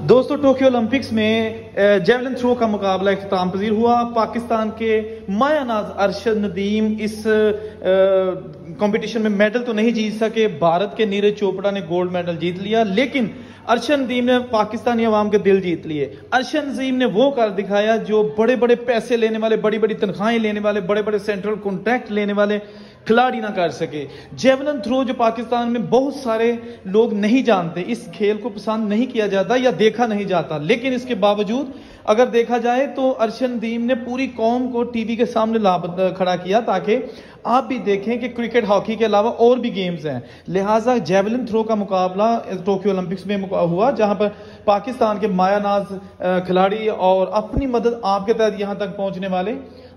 दोस्तों Tokyo Olympics में javelin throw का मुकाबला इख्तिताम पजीर हुआ। पाकिस्तान के मायानाज अरशद नदीम इस कंपटीशन में मेडल तो नहीं जीत सके। भारत के नीरज चोपड़ा ने गोल्ड मेडल जीत लिया, लेकिन अरशद नदीम ने पाकिस्तानी अवाम के दिल जीत लिए। अरशद नदीम ने वो कर दिखाया जो बड़े बड़े पैसे लेने वाले, बड़ी बड़ी तनख्वाहें लेने वाले, बड़े बड़े सेंट्रल कॉन्ट्रैक्ट लेने वाले खिलाड़ी ना कर सके। जेवलिन थ्रो जो पाकिस्तान में बहुत सारे लोग नहीं जानते, इस खेल को पसंद नहीं किया जाता या देखा नहीं जाता, लेकिन इसके बावजूद अगर देखा जाए तो अरशद नदीम ने पूरी कौम को टीवी के सामने खड़ा किया ताकि आप भी देखें कि क्रिकेट, हॉकी के अलावा और भी गेम्स हैं। लिहाजा जेवलिन थ्रो का मुकाबला टोक्यो ओलंपिक्स में हुआ, जहां पर पाकिस्तान के मायानाज खिलाड़ी और अपनी मदद आपके तहत यहां तक पहुंचने वाले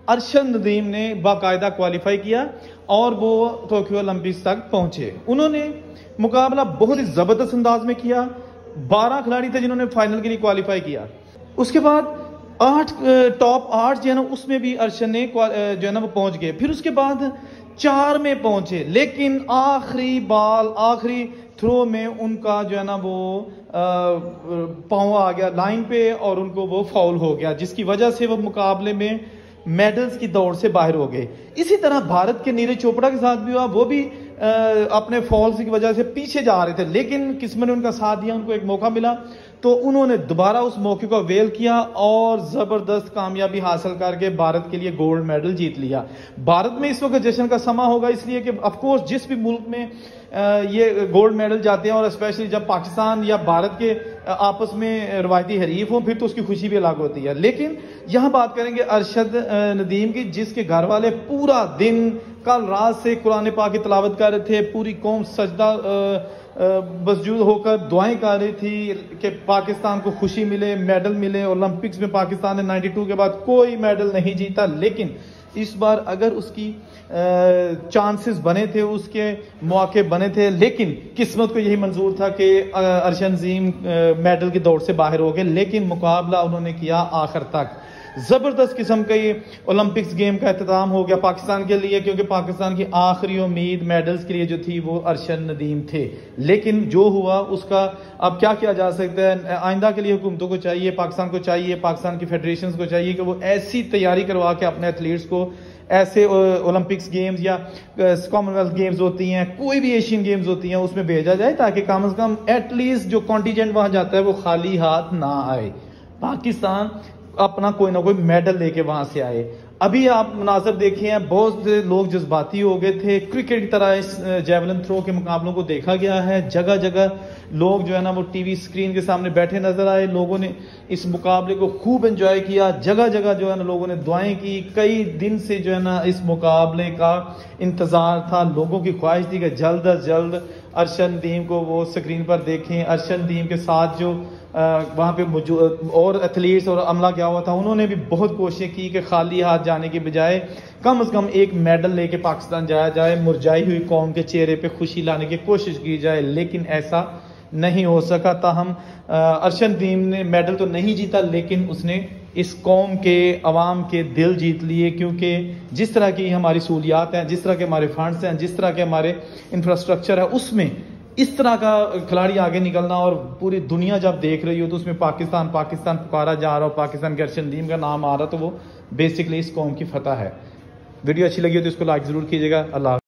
अरशद नदीम ने बाकायदा क्वालिफाई किया और वो टोक्यो ओलंपिक्स तक पहुंचे। उन्होंने मुकाबला बहुत ही जबरदस्त अंदाज में किया। 12 खिलाड़ी थे जिन्होंने फाइनल के लिए क्वालिफाई किया। उसके बाद टॉप 8 जो है ना, उसमें भी अरशद ने जो है ना वो पहुंच गए। फिर उसके बाद 4 में पहुंचे, लेकिन आखिरी थ्रो में उनका जो है ना वो पांव आ गया लाइन पे और उनको वो फाउल हो गया, जिसकी वजह से वो मुकाबले में मेडल्स की दौड़ से बाहर हो गए। इसी तरह भारत के नीरज चोपड़ा के साथ भी हुआ। वो भी अपने फॉल्स की वजह से पीछे जा रहे थे, लेकिन किस्मत ने उनका साथ दिया, उनको एक मौका मिला तो उन्होंने दोबारा उस मौके को अवेल किया और जबरदस्त कामयाबी हासिल करके भारत के लिए गोल्ड मेडल जीत लिया। भारत में इस वक्त जश्न का समा होगा, इसलिए कि ऑफ कोर्स जिस भी मुल्क में ये गोल्ड मेडल जाते हैं और स्पेशली जब पाकिस्तान या भारत के आपस में रवायती हरीफ हो, फिर तो उसकी खुशी भी अलग होती है। लेकिन यहाँ बात करेंगे अरशद नदीम की, जिसके घर वाले पूरा दिन कल रात से कुरान पाक की तिलावत कर रहे थे। पूरी कौम सजदा मसजूद होकर दुआएं कर रही थी कि पाकिस्तान को खुशी मिले, मेडल मिले। ओलंपिक्स में पाकिस्तान ने 92 के बाद कोई मेडल नहीं जीता, लेकिन इस बार अगर उसकी चांसेस बने थे, उसके मौके बने थे, लेकिन किस्मत को यही मंजूर था कि अरशद नदीम मेडल की दौड़ से बाहर हो गए। लेकिन मुकाबला उन्होंने किया आखिर तक। जबरदस्त किस्म का ये ओलंपिक्स गेम का इख्तिताम हो गया पाकिस्तान के लिए, क्योंकि पाकिस्तान की आखिरी उम्मीद मेडल्स के लिए जो थी वो अरशद नदीम थे। लेकिन जो हुआ उसका अब क्या किया जा सकता है। आइंदा के लिए हुकूमतों को चाहिए, पाकिस्तान को चाहिए, पाकिस्तान की फेडरेशन को चाहिए कि वो ऐसी तैयारी करवा के अपने एथलीट्स को ऐसे ओलंपिक्स गेम्स या कॉमनवेल्थ गेम्स होती हैं, कोई भी एशियन गेम्स होती हैं, उसमें भेजा जाए ताकि कम से कम एटलीस्ट जो कॉन्टीजेंट वहां जाता है वो खाली हाथ ना आए। पाकिस्तान अपना कोई ना कोई मेडल लेके वहां से आए। अभी आप मुनासब देखे हैं, बहुत से लोग जज्बाती हो गए थे। क्रिकेट की तरह इस जेवलिन थ्रो के मुकाबलों को देखा गया है। जगह जगह लोग जो है ना वो टीवी स्क्रीन के सामने बैठे नजर आए। लोगों ने इस मुकाबले को खूब एंजॉय किया। जगह जगह जो है ना लोगों ने दुआएं की। कई दिन से जो है ना इस मुकाबले का इंतजार था। लोगों की ख्वाहिश थी कि जल्द अज जल्द अरशद नदीम को वो स्क्रीन पर देखें। अरशद नदीम के साथ जो वहां पे मौजूद और एथलीट्स और अमला क्या हुआ था, उन्होंने भी बहुत कोशिश की कि खाली हाथ जाने के बजाय कम से कम एक मेडल लेके पाकिस्तान जाया जाए, मुरझाई हुई कौम के चेहरे पे खुशी लाने की कोशिश की जाए। लेकिन ऐसा नहीं हो सका। ताहम अरशद नदीम ने मेडल तो नहीं जीता, लेकिन उसने इस कौम के अवाम के दिल जीत लिए, क्योंकि जिस तरह की हमारी सहूलियात हैं, जिस तरह के हमारे फंड्स हैं, जिस तरह के हमारे इंफ्रास्ट्रक्चर है, उसमें इस तरह का खिलाड़ी आगे निकलना और पूरी दुनिया जब देख रही हो तो उसमें पाकिस्तान पुकारा जा रहा हो, पाकिस्तान के अरशद नदीम का नाम आ रहा, तो वो बेसिकली इस कौम की फतह है। वीडियो अच्छी लगी हो तो इसको लाइक जरूर कीजिएगा। अल्लाह।